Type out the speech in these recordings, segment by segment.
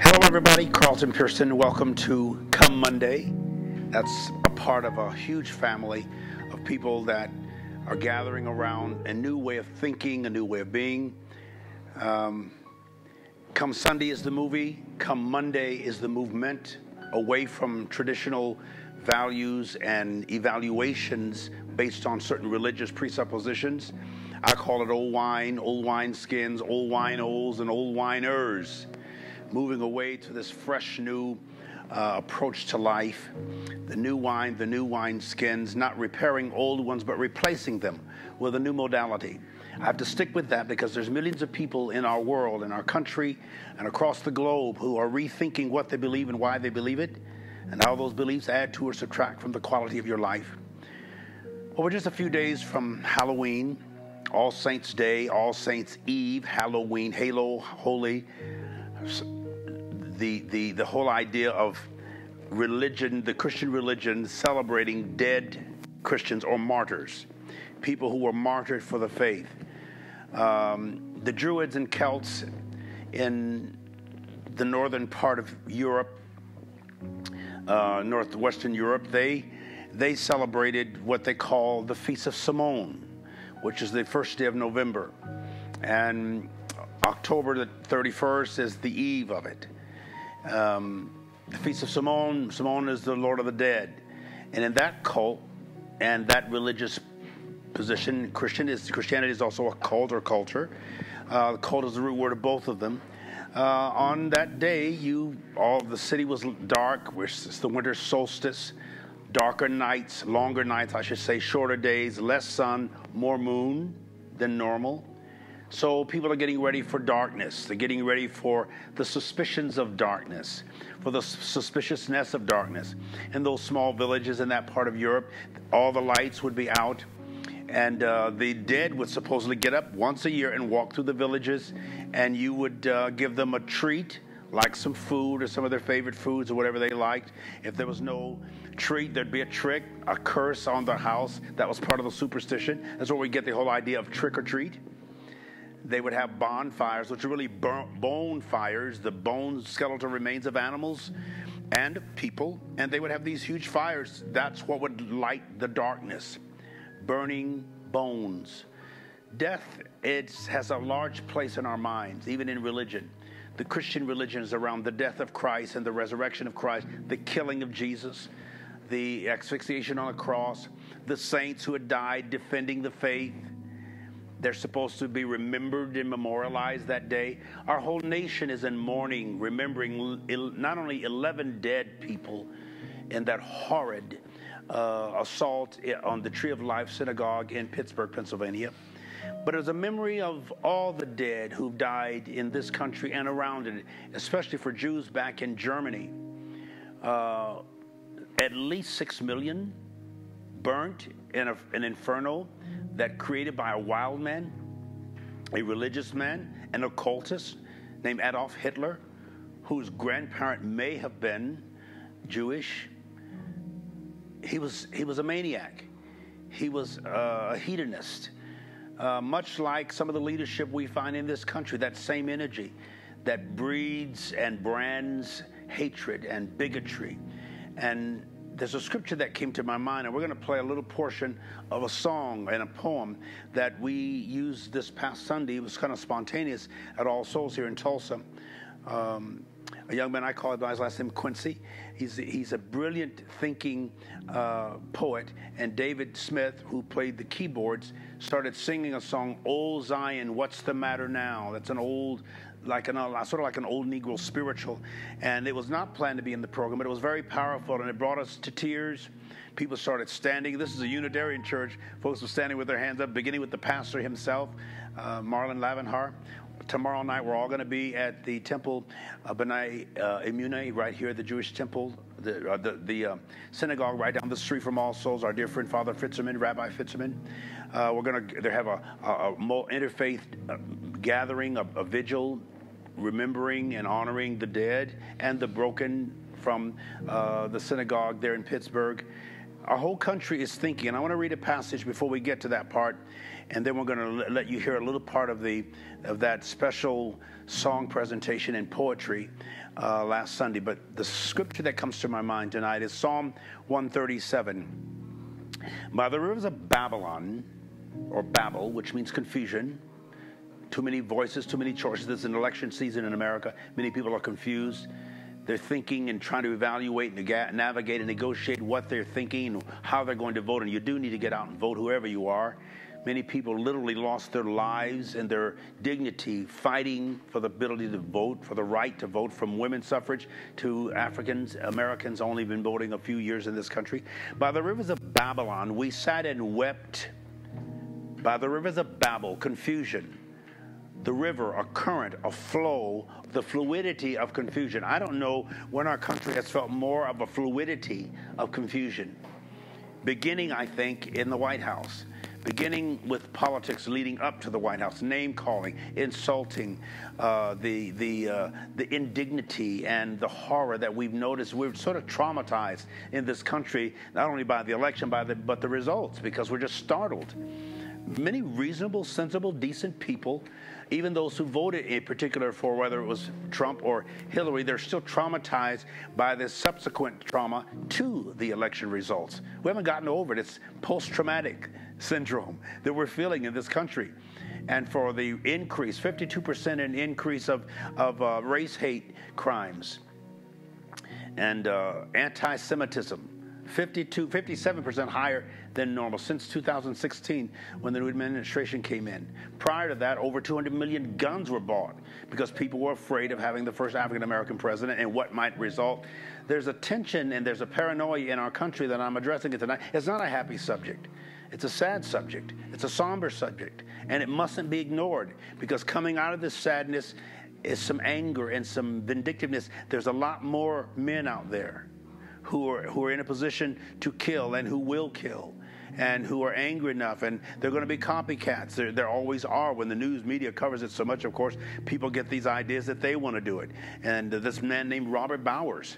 Hello, everybody. Carlton Pearson. Welcome to Come Monday. That's a part of a huge family of people that are gathering around a new way of thinking, a new way of being. Come Sunday is the movie. Come Monday is the movement away from traditional values and evaluations based on certain religious presuppositions. I call it old wine skins, old winos, and old winers. Moving away to this fresh new approach to life. The new wine skins, not repairing old ones, but replacing them with a new modality. I have to stick with that because there's millions of people in our world, in our country, and across the globe who are rethinking what they believe and why they believe it, and how those beliefs add to or subtract from the quality of your life. Well, we're just a few days from Halloween, All Saints Day, All Saints Eve, Halloween, Halo, Holy. The whole idea of religion, the Christian religion, celebrating dead Christians or martyrs, people who were martyred for the faith. The Druids and Celts in the northern part of Europe, northwestern Europe, they celebrated what they call the Feast of Simone, which is the first day of November. And October the 31st is the eve of it. The Feast of Simone is the Lord of the Dead. And in that cult and that religious position, Christianity is also a cult or culture. Cult is the root word of both of them. On that day, all the city was dark. It's the winter solstice. Darker nights, longer nights, I should say, shorter days, less sun, more moon than normal. So people are getting ready for darkness. They're getting ready for the suspicions of darkness, for the suspiciousness of darkness. In those small villages in that part of Europe, all the lights would be out, and the dead would supposedly get up once a year and walk through the villages, and you would give them a treat, like some food or some of their favorite foods or whatever they liked. If there was no treat, there'd be a trick, a curse on the house. That was part of the superstition. That's where we get the whole idea of trick or treat. They would have bonfires, which are really bone fires, the bone skeletal remains of animals and people, and they would have these huge fires. That's what would light the darkness. Burning bones. Death, it has a large place in our minds, even in religion. The Christian religion is around the death of Christ and the resurrection of Christ, the killing of Jesus, the asphyxiation on a cross, the saints who had died defending the faith. They're supposed to be remembered and memorialized that day. Our whole nation is in mourning, remembering not only 11 dead people in that horrid assault on the Tree of Life Synagogue in Pittsburgh, Pennsylvania, but as a memory of all the dead who've died in this country and around it, especially for Jews back in Germany. At least 6 million burnt in an inferno that created by a wild man, a religious man, an occultist named Adolf Hitler, whose grandparent may have been Jewish. He was a maniac. He was a hedonist. Much like some of the leadership we find in this country, that same energy that breeds and brands hatred and bigotry. And there's a scripture that came to my mind, and we're going to play a little portion of a song and a poem that we used this past Sunday. It was kind of spontaneous at All Souls here in Tulsa. A young man, I call him by his last name, Quincy. He's a brilliant thinking poet, and David Smith, who played the keyboards, started singing a song, Old Zion, What's the Matter Now? That's an old, sort of like an old Negro spiritual, and it was not planned to be in the program, but it was very powerful, and it brought us to tears. People started standing. This is a Unitarian church. Folks were standing with their hands up, beginning with the pastor himself, Marlon Lavenhar. Tomorrow night, we're all going to be at the Temple B'nai Emunah, right here at the Jewish temple, the synagogue right down the street from All Souls. Our dear friend, Father Fitzerman, Rabbi Fitzerman. We're going to have a interfaith gathering, a vigil, remembering and honoring the dead and the broken from the synagogue there in Pittsburgh. Our whole country is thinking, and I want to read a passage before we get to that part. and then we're going to let you hear a little part of that special song presentation and poetry last Sunday. But the scripture that comes to my mind tonight is Psalm 137. By the rivers of Babylon, or Babel, which means confusion, too many voices, too many choices. This is an election season in America. Many people are confused. They're thinking and trying to evaluate, navigate, and negotiate what they're thinking and how they're going to vote. And you do need to get out and vote, whoever you are. Many people literally lost their lives and their dignity fighting for the ability to vote, for the right to vote, from women's suffrage to Africans, Americans only been voting a few years in this country. By the rivers of Babylon, we sat and wept. By the rivers of Babel, confusion. The river, a current, a flow, the fluidity of confusion. I don't know when our country has felt more of a fluidity of confusion. Beginning, I think, in the White House. Beginning with politics leading up to the White House, name-calling, insulting, the indignity and the horror that we've noticed. We're sort of traumatized in this country, not only by the election, but the results, because we're just startled. Many reasonable, sensible, decent people, even those who voted in particular for whether it was Trump or Hillary, they're still traumatized by this subsequent trauma to the election results. We haven't gotten over it. It's post-traumatic syndrome that we're feeling in this country. And for the increase, 52% in increase of race hate crimes and anti-Semitism, 57% higher than normal since 2016 when the new administration came in. Prior to that, over 200 million guns were bought because people were afraid of having the first African-American president and what might result. There's a tension and there's a paranoia in our country that I'm addressing it tonight. It's not a happy subject. It's a sad subject. It's a somber subject. And it mustn't be ignored, because coming out of this sadness is some anger and some vindictiveness. There's a lot more men out there who are in a position to kill and who will kill, and who are angry enough, and they're going to be copycats. There always are. When the news media covers it so much, of course, people get these ideas that they want to do it. And this man named Robert Bowers,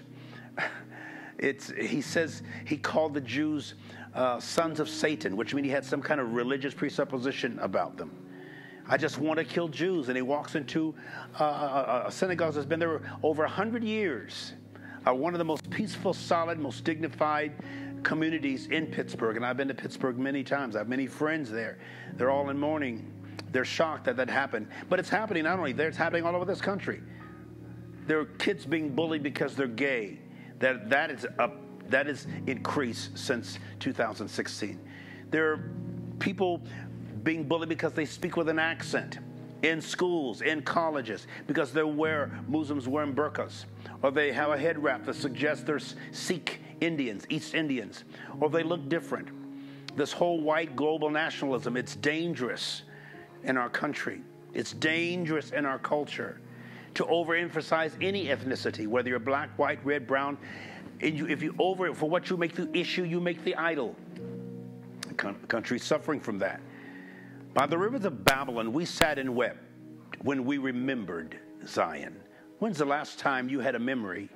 he says he called the Jews sons of Satan, which means he had some kind of religious presupposition about them. I just want to kill Jews. And he walks into a synagogue that's been there over 100 years. One of the most peaceful, solid, most dignified communities in Pittsburgh. And I've been to Pittsburgh many times. I have many friends there. They're all in mourning. They're shocked that happened. But it's happening not only there, it's happening all over this country. There are kids being bullied because they're gay. That is increased since 2016. There are people being bullied because they speak with an accent in schools, in colleges, because Muslims wearing burqas, or they have a head wrap that suggests they're Sikh Indians, East Indians, or they look different. This whole white global nationalism, it's dangerous in our country. It's dangerous in our culture to overemphasize any ethnicity, whether you're black, white, red, brown. If you for what you make the issue, you make the idol. The country's suffering from that. By the rivers of Babylon, we sat and wept when we remembered Zion. When's the last time you had a memory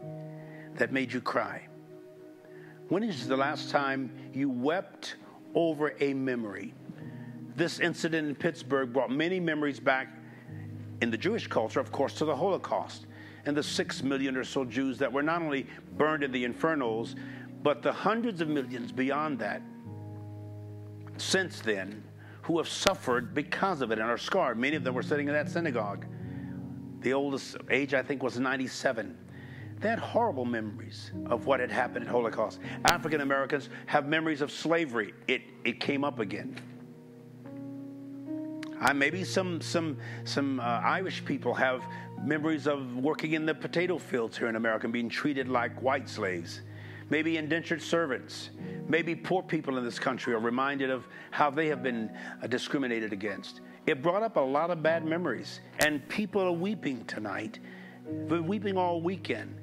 that made you cry? When is the last time you wept over a memory? This incident in Pittsburgh brought many memories back in the Jewish culture, of course, to the Holocaust and the 6 million or so Jews that were not only burned in the infernos, but the hundreds of millions beyond that since then who have suffered because of it and are scarred. Many of them were sitting in that synagogue. The oldest age, I think, was 97. They had horrible memories of what had happened at Holocaust. African Americans have memories of slavery. It came up again. Maybe some Irish people have memories of working in the potato fields here in America and being treated like white slaves. Maybe indentured servants. Maybe poor people in this country are reminded of how they have been discriminated against. It brought up a lot of bad memories, and people are weeping tonight. We're weeping all weekend.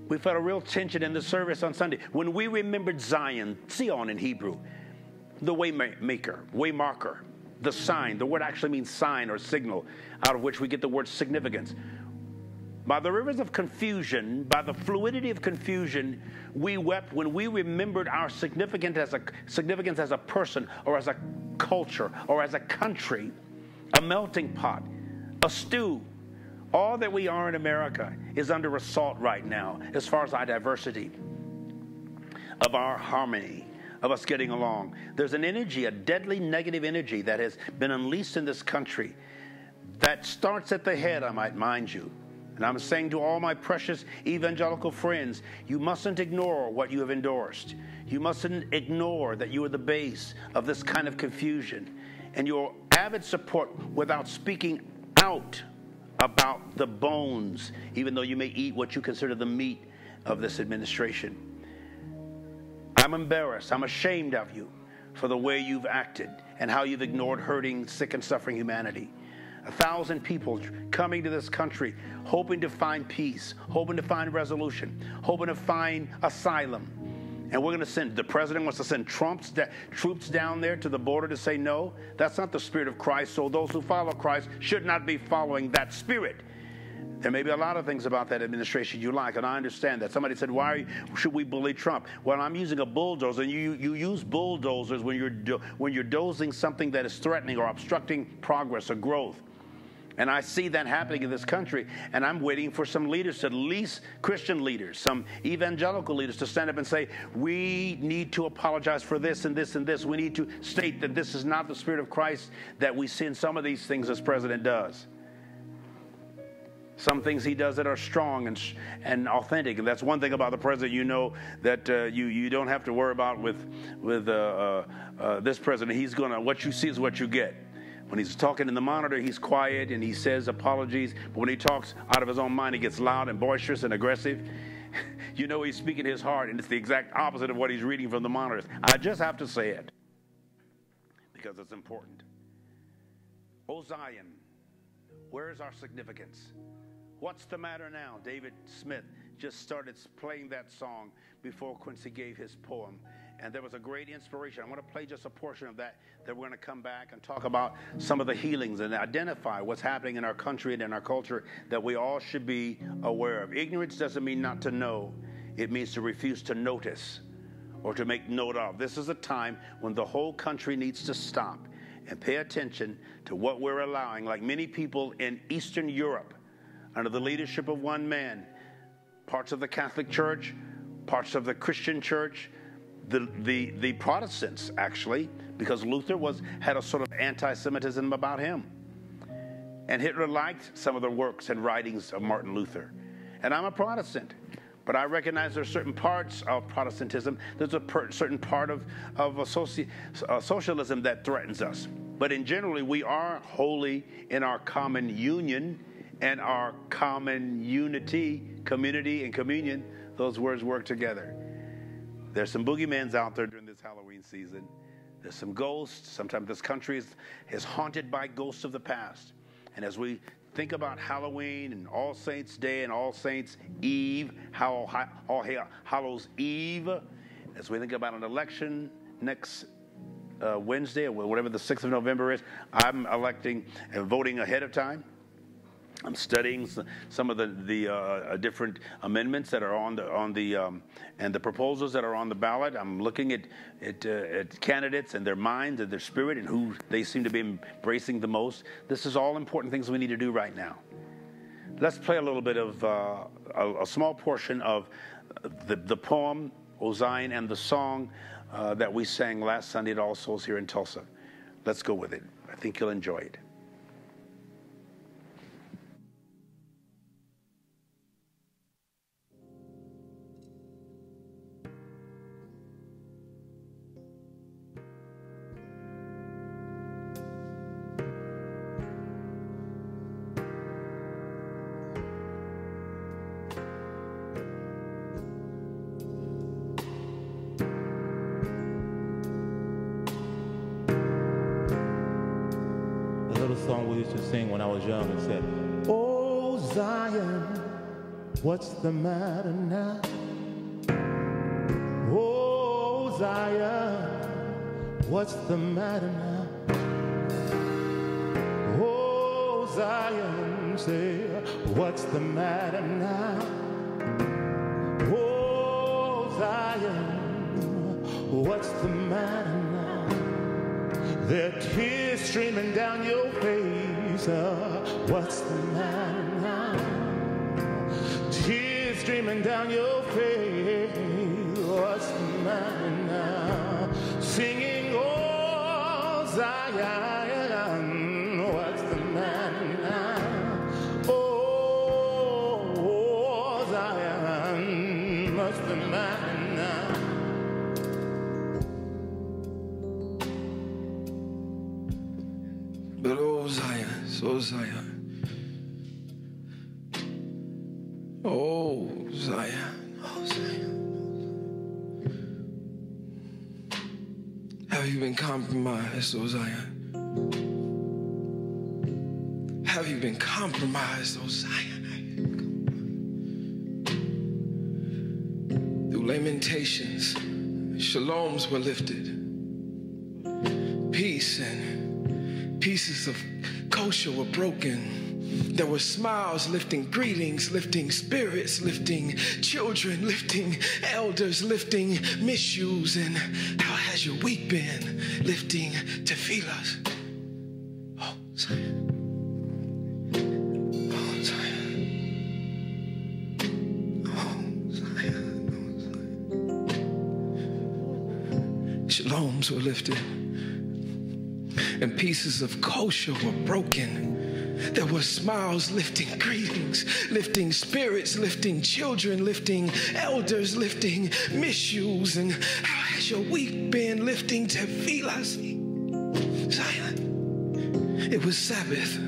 We felt a real tension in the service on Sunday when we remembered Zion in Hebrew, the waymarker, the sign. The word actually means sign or signal, out of which we get the word significance. By the rivers of confusion, by the fluidity of confusion, we wept when we remembered our significance as a person or as a culture or as a country, a melting pot, a stew. All that we are in America is under assault right now as far as our diversity, of our harmony, of us getting along. There's an energy, a deadly negative energy that has been unleashed in this country that starts at the head, I might mind you. And I'm saying to all my precious evangelical friends, you mustn't ignore what you have endorsed. You mustn't ignore that you are the base of this kind of confusion and your avid support without speaking out about the bones, even though you may eat what you consider the meat of this administration. I'm embarrassed. I'm ashamed of you for the way you've acted and how you've ignored hurting, sick, and suffering humanity. 1,000 people coming to this country hoping to find peace, hoping to find resolution, hoping to find asylum. And we're going to send, the president wants to send troops down there to the border to say no. That's not the spirit of Christ. So those who follow Christ should not be following that spirit. There may be a lot of things about that administration you like, and I understand that. Somebody said, why should we bully Trump? Well, I'm using a bulldozer, and you use bulldozers when you're dozing something that is threatening or obstructing progress or growth. And I see that happening in this country, and I'm waiting for some leaders, at least Christian leaders, some evangelical leaders, to stand up and say, we need to apologize for this and this and this. We need to state that this is not the spirit of Christ that we see in some of these things this president does. Some things he does that are strong and authentic, and that's one thing about the president. You know that you don't have to worry about with this president. He's gonna, what you see is what you get. When he's talking in the monitor, he's quiet and he says apologies. But when he talks out of his own mind, he gets loud and boisterous and aggressive. You know he's speaking his heart, and it's the exact opposite of what he's reading from the monitors. I just have to say it because it's important. O Zion, where is our significance? What's the matter now? David Smith just started playing that song before Quincy gave his poem. And there was a great inspiration. I want to play just a portion of that we're going to come back and talk about some of the healings and identify what's happening in our country and in our culture that we all should be aware of. Ignorance doesn't mean not to know. It means to refuse to notice or to make note of. This is a time when the whole country needs to stop and pay attention to what we're allowing, like many people in Eastern Europe, under the leadership of one man, parts of the Catholic Church, parts of the Christian Church, the Protestants, actually, because Luther had a sort of anti-Semitism about him. And Hitler liked some of the works and writings of Martin Luther. And I'm a Protestant, but I recognize there are certain parts of Protestantism. There's a certain part of socialism that threatens us. But in generally, we are holy in our common union and our common unity, community, and communion. Those words work together. There's some boogeymans out there during this Halloween season. There's some ghosts. Sometimes this country is haunted by ghosts of the past. And as we think about Halloween and All Saints Day and All Saints Eve, All Hallows Eve, as we think about an election next Wednesday, or whatever the 6th of November is, I'm electing and voting ahead of time. I'm studying some of the different amendments that are on the and the proposals that are on the ballot. I'm looking at candidates and their minds and their spirit and who they seem to be embracing the most. This is all important things we need to do right now. Let's play a little bit of a small portion of the poem, O Zion, and the song that we sang last Sunday at All Souls here in Tulsa. Let's go with it. I think you'll enjoy it. Song we used to sing when I was young and said, "Oh Zion, what's the matter now? Oh Zion, what's the matter now? Oh Zion, say, what's the matter now? Oh Zion, what's the matter now? There are tears streaming down your face. What's the matter now? Tears streaming down your face. What's the matter now? Singing, oh Zion, what's the matter now? Oh Zion, what's the matter now? But oh Zion, oh Zion, oh Zion, oh Zion. Have you been compromised, oh Zion? Have you been compromised, oh Zion? Through lamentations, shaloms were lifted. Peace and pieces of kosher were broken. There were smiles lifting greetings, lifting spirits, lifting children, lifting elders, lifting misuse. And how has your week been? Lifting tefillahs. Oh, Zion. Oh, Zion. Oh, Zion. Oh, Zion. Shaloms were lifted. And pieces of kosher were broken. There were smiles lifting greetings, lifting spirits, lifting children, lifting elders, lifting misuse. And how has your week been? Lifting tefillahs. Zion. It was Sabbath.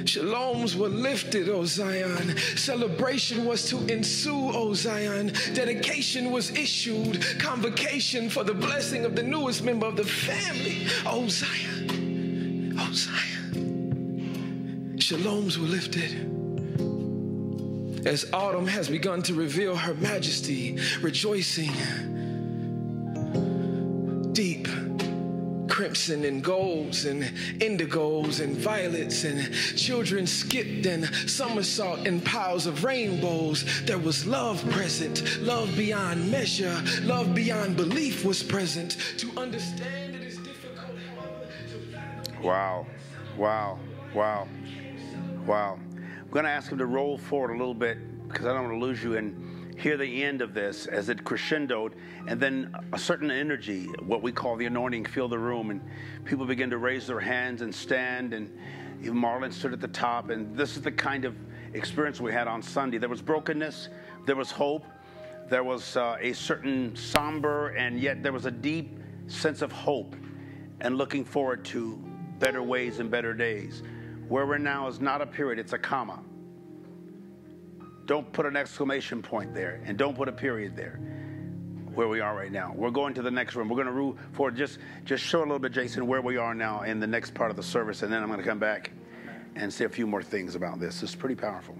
Shaloms were lifted, O Zion. Celebration was to ensue, O Zion. Dedication was issued. Convocation for the blessing of the newest member of the family, O Zion. O Zion. Shaloms were lifted. As autumn has begun to reveal her majesty, rejoicing, deep crimson and golds and indigos and violets, and children skipped and somersault in piles of rainbows. There was love present, love beyond measure, love beyond belief was present. To understand it is difficult. Wow, wow, wow, wow. I'm going to ask him to roll forward a little bit because I don't want to lose you and hear the end of this as it crescendoed, and then a certain energy, what we call the anointing, fill the room, and people begin to raise their hands and stand, and even Marlon stood at the top, and this is the kind of experience we had on Sunday. There was brokenness, there was hope, there was a certain somber, and yet there was a deep sense of hope and looking forward to better ways and better days. Where we're now is not a period, it's a comma. Don't put an exclamation point there, and don't put a period there where we are right now. We're going to the next room. We're going to move forward. Just show a little bit, Jason, where we are now in the next part of the service, and then I'm going to come back and say a few more things about this. It's pretty powerful.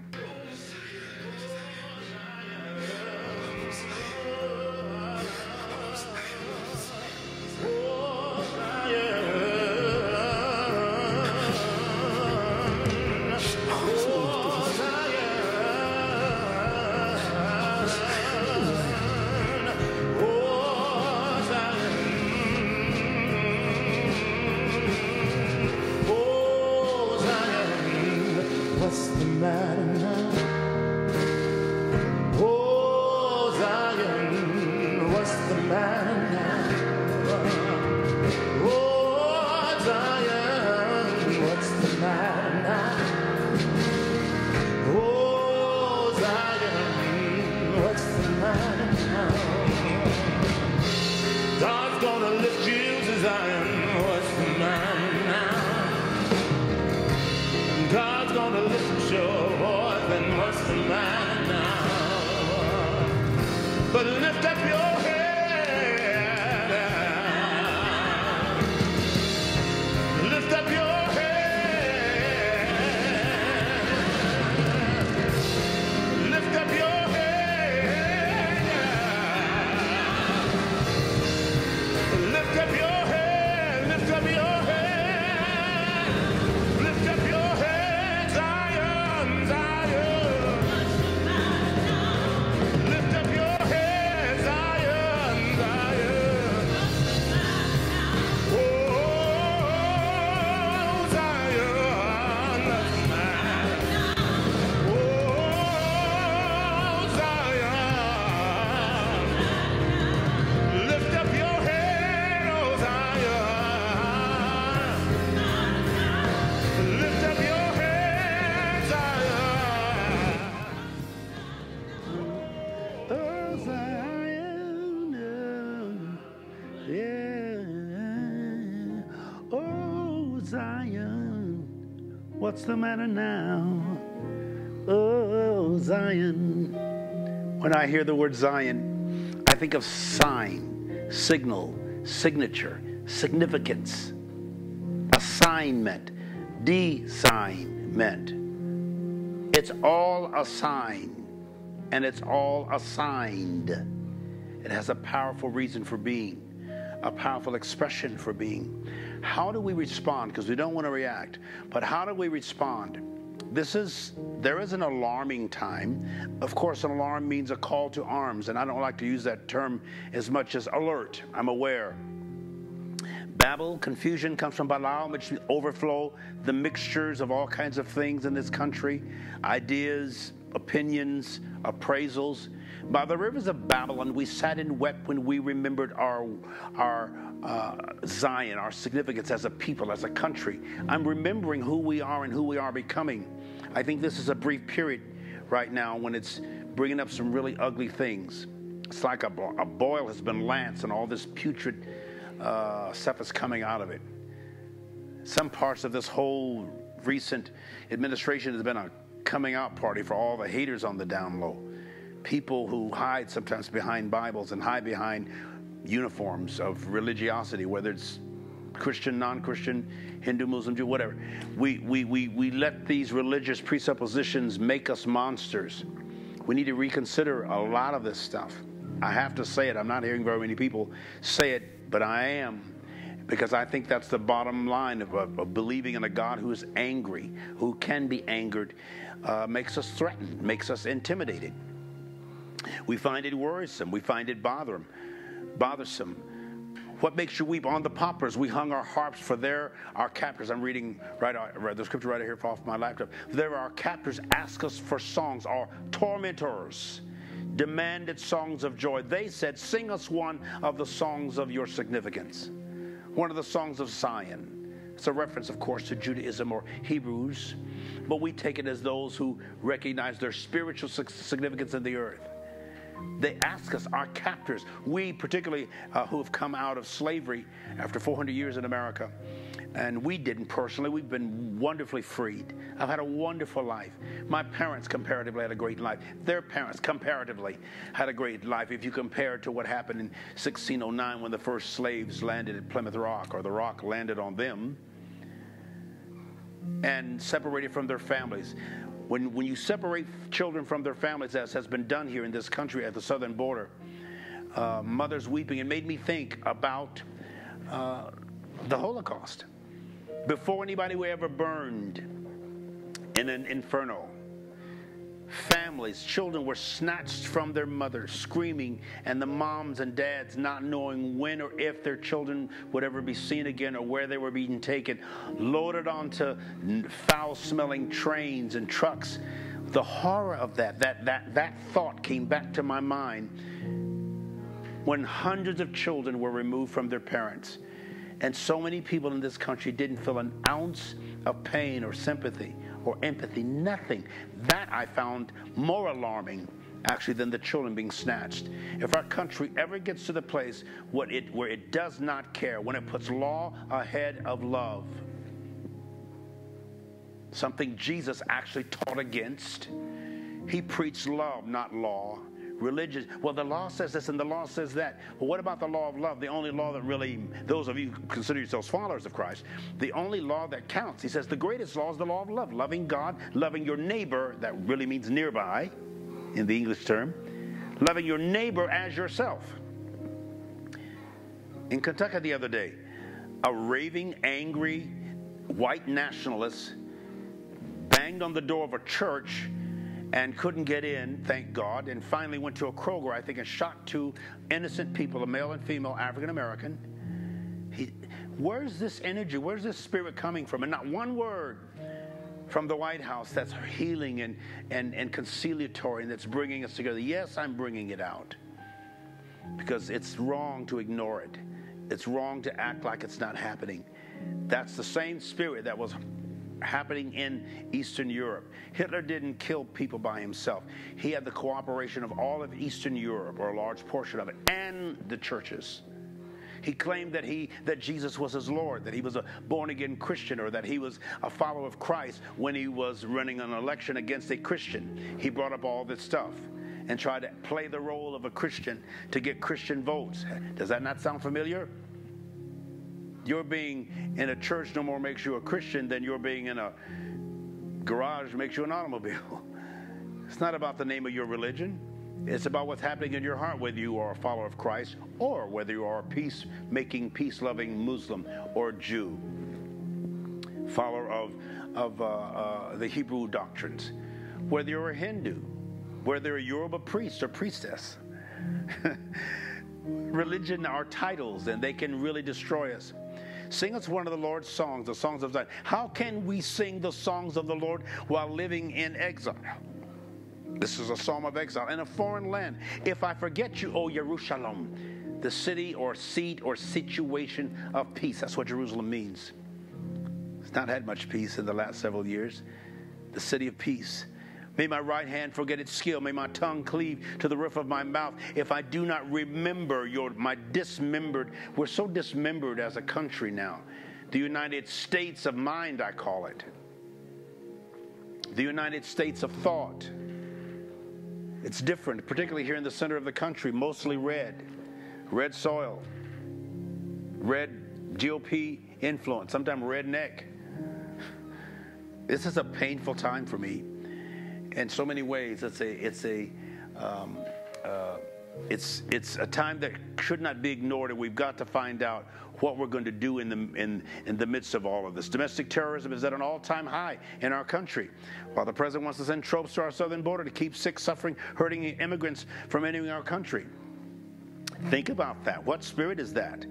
But lift up your head, lift up your head, lift up your head, lift up your head, lift up your head, lift up your head, Zion, Zion. what's the matter now? Oh, Zion. When I hear the word Zion, I think of sign, signal, signature, significance, assignment, designment. It's all a sign, and it's all assigned. It has a powerful reason for being, a powerful expression for being. How do we respond? Because we don't want to react, but how do we respond? There is an alarming time. Of course, an alarm means a call to arms, and I don't like to use that term as much as alert. I'm aware. Babel, confusion, comes from Balaam, which overflow, the mixtures of all kinds of things in this country, ideas, opinions, appraisals. By the rivers of Babylon, we sat and wept when we remembered our Zion, our significance as a people, as a country. I'm remembering who we are and who we are becoming. I think this is a brief period right now when it's bringing up some really ugly things. It's like a boil has been lanced and all this putrid stuff is coming out of it. Some parts of this whole recent administration has been a coming out party for all the haters on the down low. People who hide sometimes behind Bibles and hide behind uniforms of religiosity, whether it's Christian, non-Christian, Hindu, Muslim, Jew, whatever. We let these religious presuppositions make us monsters. We need to reconsider a lot of this stuff. I have to say it. I'm not hearing very many people say it, but I am, because I think that's the bottom line of believing in a God who is angry, who can be angered, makes us threatened, makes us intimidated. We find it worrisome. We find it bothersome. What makes you weep? On the paupers we hung our harps, for there our captors. I'm reading the scripture right here off my laptop. There our captors ask us for songs. Our tormentors demanded songs of joy. They said, sing us one of the songs of your significance. One of the songs of Zion. It's a reference, of course, to Judaism or Hebrews, but we take it as those who recognize their spiritual significance in the earth. They ask us, our captors, we particularly who have come out of slavery after 400 years in America, and we didn't personally. We've been wonderfully freed. I've had a wonderful life. My parents comparatively had a great life. Their parents comparatively had a great life. If you compare it to what happened in 1609 when the first slaves landed at Plymouth Rock, or the rock landed on them, and separated from their families. When you separate children from their families, as has been done here in this country at the southern border, mothers weeping, it made me think about the Holocaust. Before anybody were ever burned in an inferno, families, children were snatched from their mothers, screaming, and the moms and dads not knowing when or if their children would ever be seen again or where they were being taken, loaded onto foul-smelling trains and trucks. The horror of that thought came back to my mind when hundreds of children were removed from their parents. And so many people in this country didn't feel an ounce of pain or sympathy or empathy, nothing. That I found more alarming, actually, than the children being snatched. If our country ever gets to the place where it does not care, when it puts law ahead of love, something Jesus actually taught against. He preached love, not law. Religious, well, the law says this and the law says that. But what about the law of love? The only law that really, those of you who consider yourselves followers of Christ, the only law that counts. He says the greatest law is the law of love. Loving God, loving your neighbor, that really means nearby in the English term. Loving your neighbor as yourself. In Kentucky the other day, a raving, angry, white nationalist banged on the door of a church and couldn't get in, thank God, and finally went to a Kroger, I think, and shot two innocent people, a male and female African-American. Where's this energy? Where's this spirit coming from? And not one word from the White House that's healing and conciliatory and that's bringing us together. Yes, I'm bringing it out because it's wrong to ignore it. It's wrong to act like it's not happening. That's the same spirit that was happening in Eastern Europe. Hitler didn't kill people by himself. He had the cooperation of all of Eastern Europe, or a large portion of it, and the churches. He claimed that Jesus was his Lord, that he was a born-again Christian, or that he was a follower of Christ when he was running an election against a Christian. He brought up all this stuff and tried to play the role of a Christian to get Christian votes. Does that not sound familiar? Your being in a church no more makes you a Christian than your being in a garage makes you an automobile. It's not about the name of your religion. It's about what's happening in your heart, whether you are a follower of Christ or whether you are a peace-making, peace-loving Muslim or Jew, follower of the Hebrew doctrines, whether you're a Hindu, whether you're a Yoruba priest or priestess. Religion are titles, and they can really destroy us. Sing us one of the Lord's songs, the songs of Zion. How can we sing the songs of the Lord while living in exile? This is a psalm of exile in a foreign land. If I forget you, O Jerusalem, the city or seat or situation of peace. That's what Jerusalem means. It's not had much peace in the last several years. The city of peace. May my right hand forget its skill. May my tongue cleave to the roof of my mouth. If I do not remember my dismembered, we're so dismembered as a country now. The United States of mind, I call it. The United States of thought. It's different, particularly here in the center of the country, mostly red soil, red GOP influence, sometimes redneck. This is a painful time for me. In so many ways, it's a time that should not be ignored, and we've got to find out what we're going to do in the midst of all of this. Domestic terrorism is at an all-time high in our country. While the president wants to send troops to our southern border to keep sick, suffering, hurting immigrants from entering our country. Think about that. What spirit is that?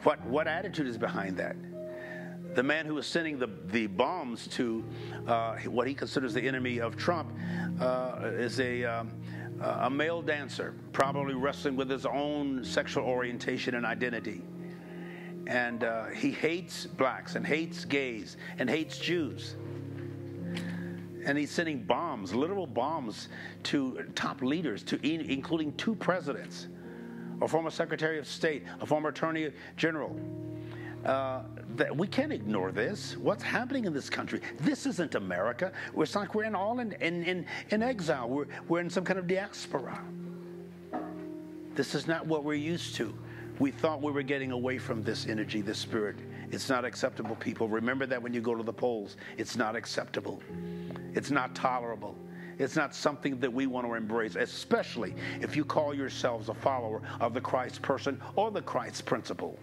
What attitude is behind that? The man who is sending the bombs to what he considers the enemy of Trump is a male dancer, probably wrestling with his own sexual orientation and identity. And he hates blacks and hates gays and hates Jews. And he's sending bombs, literal bombs, to top leaders, including 2 presidents, a former Secretary of State, a former Attorney General. We can't ignore this. What's happening in this country? This isn't America. It's like we're all in exile. We're in some kind of diaspora. This is not what we're used to. We thought we were getting away from this energy, this spirit. It's not acceptable, people. Remember that when you go to the polls. It's not acceptable. It's not tolerable. It's not something that we want to embrace, especially if you call yourselves a follower of the Christ person or the Christ principle.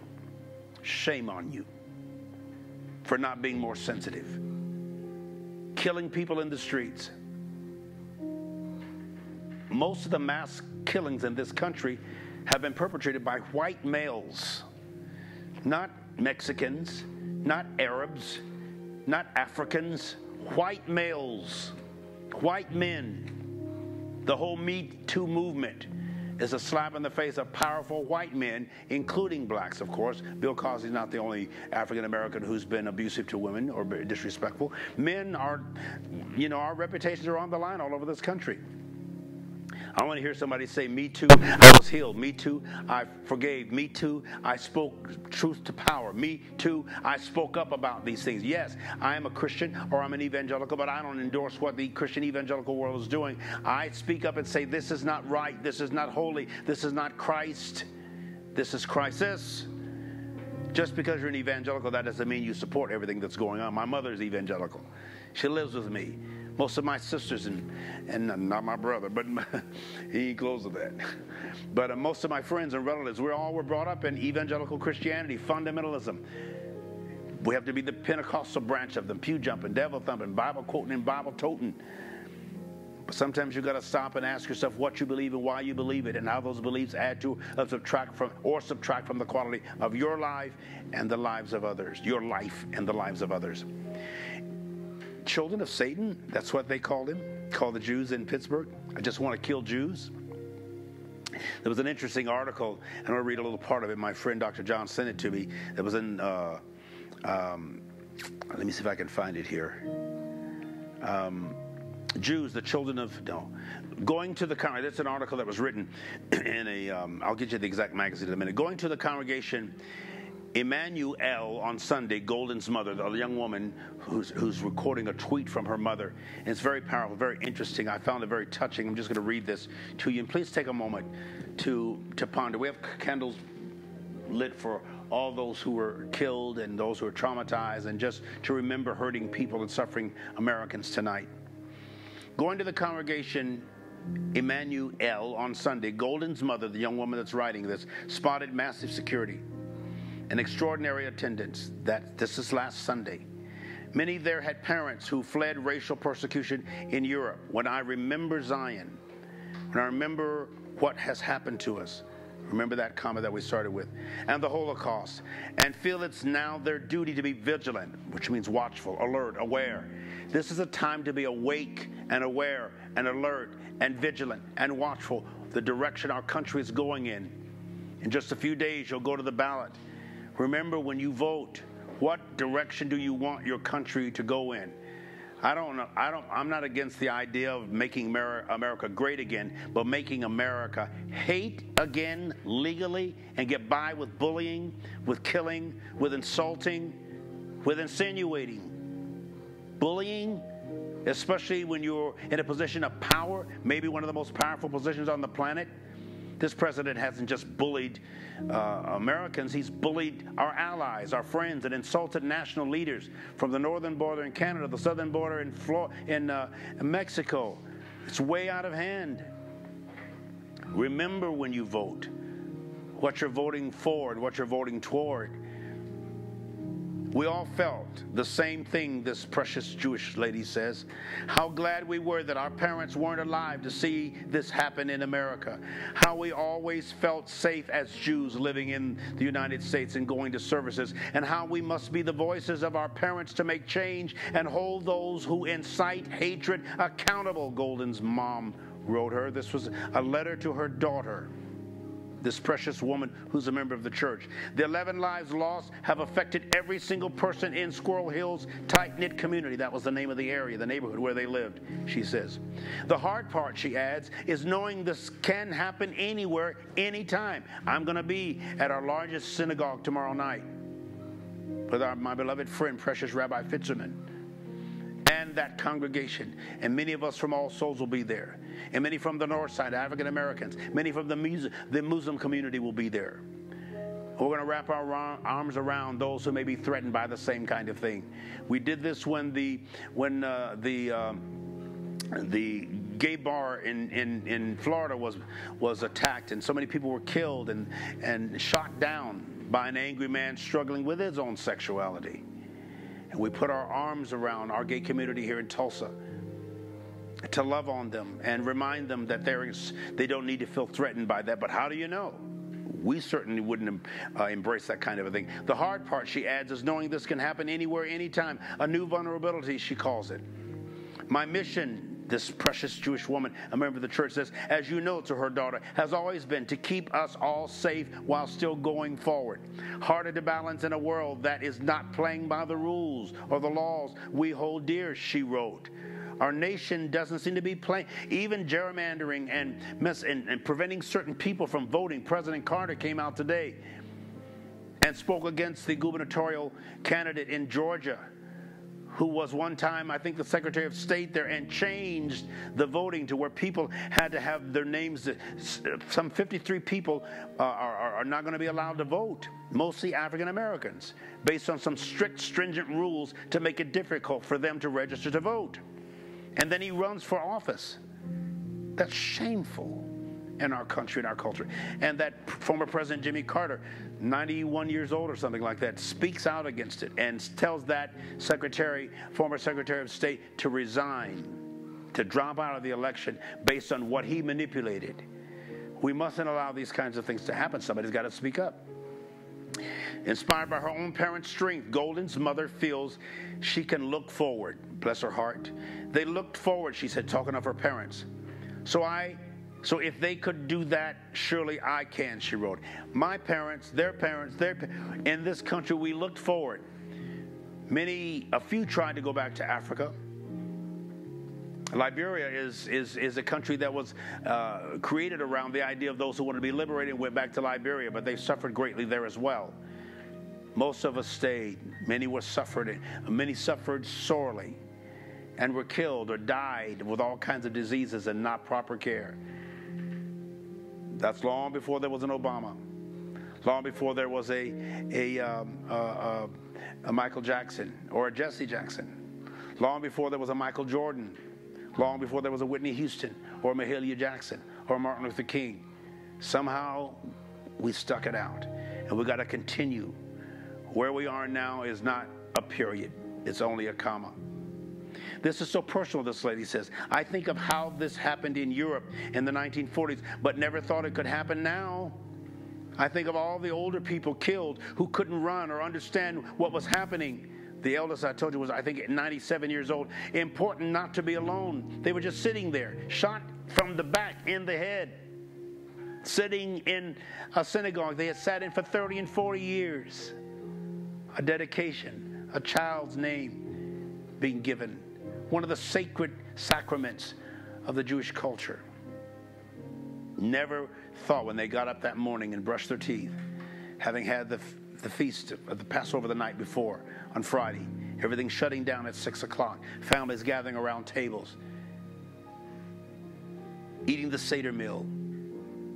Shame on you for not being more sensitive. Killing people in the streets. Most of the mass killings in this country have been perpetrated by white males, not Mexicans, not Arabs, not Africans, white males, white men. The whole Me Too movement is a slap in the face of powerful white men, including blacks, of course. Bill Cosby's not the only African-American who's been abusive to women or disrespectful. Men are, our reputations are on the line all over this country. I want to hear somebody say, me too, I was healed. Me too, I forgave. Me too, I spoke truth to power. Me too, I spoke up about these things. Yes, I am a Christian or I'm an evangelical, but I don't endorse what the Christian evangelical world is doing. I speak up and say, this is not right. This is not holy. This is not Christ. This is crisis. Just because you're an evangelical, that doesn't mean you support everything that's going on. My mother's evangelical. She lives with me. Most of my sisters, and not my brother, but he ain't close to that. But most of my friends and relatives, we all were brought up in evangelical Christianity, fundamentalism. We have to be the Pentecostal branch of them, pew jumping, devil thumping, Bible quoting, and Bible toting. But sometimes you got to stop and ask yourself what you believe and why you believe it, and how those beliefs add to or subtract from the quality of your life and the lives of others. Your life and the lives of others. Children of Satan, that's what they called the Jews in Pittsburgh. I just want to kill Jews. There was an interesting article, and I'm going to read a little part of it. My friend Dr. John sent it to me. It was in, let me see if I can find it here. Jews, the children of, no, going to the congregation. That's an article that was written in a, I'll get you the exact magazine in a minute. Going to the congregation, Emmanuel on Sunday, Golden's mother, the young woman who's recording a tweet from her mother. And it's very powerful, very interesting. I found it very touching. I'm just going to read this to you. And please take a moment to ponder. We have candles lit for all those who were killed and those who were traumatized, and just to remember hurting people and suffering Americans tonight. Going to the congregation, Emmanuel on Sunday, Golden's mother, the young woman that's writing this, spotted massive security and extraordinary attendance. This is last Sunday. Many there had parents who fled racial persecution in Europe. When I remember Zion, when I remember what has happened to us, remember that comment that we started with, and the Holocaust, and feel it's now their duty to be vigilant, which means watchful, alert, aware. This is a time to be awake and aware and alert and vigilant and watchful, the direction our country is going in. In just a few days, you'll go to the ballot. Remember, when you vote, what direction do you want your country to go in? I'm not against the idea of making America great again, but making America hate again legally and get by with bullying, with killing, with insulting, with insinuating. Bullying, especially when you're in a position of power, maybe one of the most powerful positions on the planet. This president hasn't just bullied Americans, he's bullied our allies, our friends, and insulted national leaders from the northern border in Canada, the southern border in Mexico. It's way out of hand. Remember when you vote, what you're voting for and what you're voting toward. We all felt the same thing, this precious Jewish lady says. How glad we were that our parents weren't alive to see this happen in America. How we always felt safe as Jews living in the United States and going to services. And how we must be the voices of our parents to make change and hold those who incite hatred accountable, Golden's mom wrote her. This was a letter to her daughter, this precious woman who's a member of the church. The 11 lives lost have affected every single person in Squirrel Hill's tight-knit community. That was the name of the area, the neighborhood where they lived, she says. The hard part, she adds, is knowing this can happen anywhere, anytime. I'm going to be at our largest synagogue tomorrow night with my beloved friend, precious Rabbi Fitzerman, and that congregation. And many of us from All Souls will be there. And many from the north side, African Americans. Many from the Muslim community will be there. We're going to wrap our arms around those who may be threatened by the same kind of thing. We did this when the gay bar in Florida was attacked, and so many people were killed and shot down by an angry man struggling with his own sexuality. And we put our arms around our gay community here in Tulsa to love on them and remind them that they don't need to feel threatened by that. But how do you know? We certainly wouldn't embrace that kind of a thing. The hard part, she adds, is knowing this can happen anywhere, anytime. A new vulnerability, she calls it. My mission, this precious Jewish woman, a member of the church, says, as you know, to her daughter, has always been to keep us all safe while still going forward. Harder to balance in a world that is not playing by the rules or the laws we hold dear, she wrote. Our nation doesn't seem to be playing, even gerrymandering and preventing certain people from voting. President Carter came out today and spoke against the gubernatorial candidate in Georgia, who was one time, I think, the Secretary of State there, and changed the voting to where people had to have their names. Some 53 people are not going to be allowed to vote, mostly African Americans, based on some strict, stringent rules to make it difficult for them to register to vote. And then he runs for office. That's shameful in our country, in our culture. And that former President Jimmy Carter, 91 years old or something like that, speaks out against it and tells that former Secretary of State to resign, to drop out of the election based on what he manipulated. We mustn't allow these kinds of things to happen. Somebody's got to speak up. Inspired by her own parents' strength, Golden's mother feels she can look forward. Bless her heart. They looked forward, she said, talking of her parents. So if they could do that, surely I can, she wrote. My parents, in this country, we looked forward. A few tried to go back to Africa. Liberia is a country that was created around the idea of those who wanted to be liberated and went back to Liberia, but they suffered greatly there as well. Most of us stayed. Many suffered sorely and were killed or died with all kinds of diseases and not proper care. That's long before there was an Obama. Long before there was a Michael Jackson or a Jesse Jackson. Long before there was a Michael Jordan. Long before there was a Whitney Houston or a Mahalia Jackson or Martin Luther King. Somehow we stuck it out, and we got to continue. Where we are now is not a period. It's only a comma. This is so personal, this lady says. I think of how this happened in Europe in the 1940s, but never thought it could happen now. I think of all the older people killed who couldn't run or understand what was happening. The eldest I told you was, I think, 97 years old. Important not to be alone. They were just sitting there, shot from the back in the head, sitting in a synagogue they had sat in for 30 and 40 years. A dedication, a child's name being given, one of the sacred sacraments of the Jewish culture. Never thought when they got up that morning and brushed their teeth, having had the feast of the Passover the night before on Friday, everything shutting down at 6 o'clock, families gathering around tables, eating the Seder meal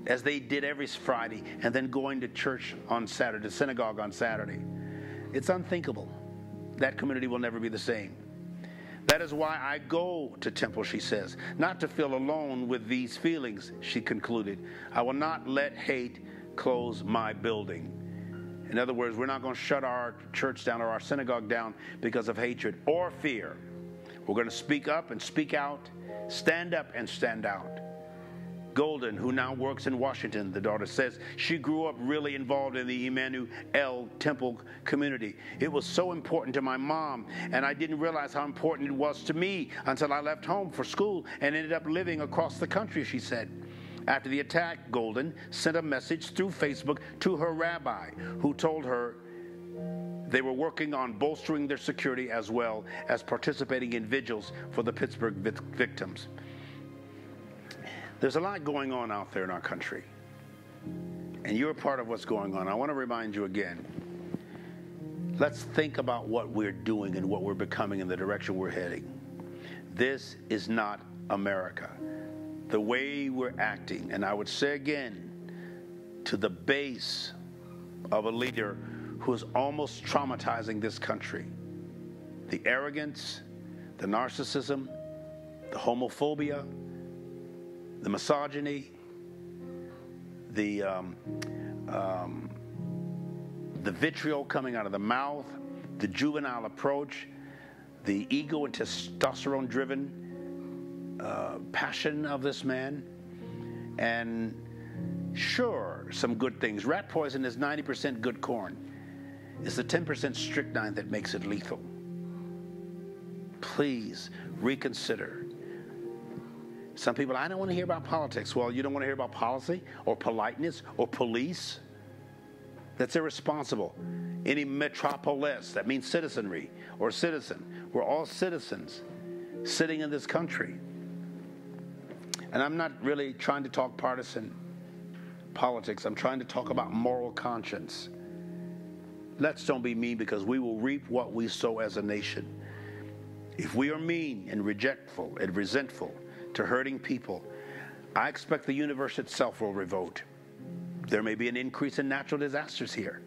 as they did every Friday, and then going to church on Saturday, the synagogue on Saturday. It's unthinkable. That community will never be the same. That is why I go to temple, she says, not to feel alone with these feelings, she concluded. I will not let hate close my building. In other words, we're not going to shut our church down or our synagogue down because of hatred or fear. We're going to speak up and speak out, stand up and stand out. Golden, who now works in Washington, the daughter says, she grew up really involved in the Emmanuel Temple community. It was so important to my mom, and I didn't realize how important it was to me until I left home for school and ended up living across the country, she said. After the attack, Golden sent a message through Facebook to her rabbi, who told her they were working on bolstering their security as well as participating in vigils for the Pittsburgh victims. There's a lot going on out there in our country, and you're a part of what's going on. I want to remind you again, let's think about what we're doing and what we're becoming and the direction we're heading. This is not America. The way we're acting, and I would say again, to the base of a leader who is almost traumatizing this country. The arrogance, the narcissism, the homophobia, the misogyny, the vitriol coming out of the mouth, the juvenile approach, the ego and testosterone-driven passion of this man, and sure, some good things. Rat poison is 90% good corn. It's the 10% strychnine that makes it lethal. Please reconsider. Some people, I don't want to hear about politics. Well, you don't want to hear about policy or politeness or police? That's irresponsible. Any metropolis, that means citizenry or citizen. We're all citizens sitting in this country. And I'm not really trying to talk partisan politics. I'm trying to talk about moral conscience. Let's don't be mean, because we will reap what we sow as a nation. If we are mean and rejectful and resentful to hurting people, I expect the universe itself will revolt. There may be an increase in natural disasters here.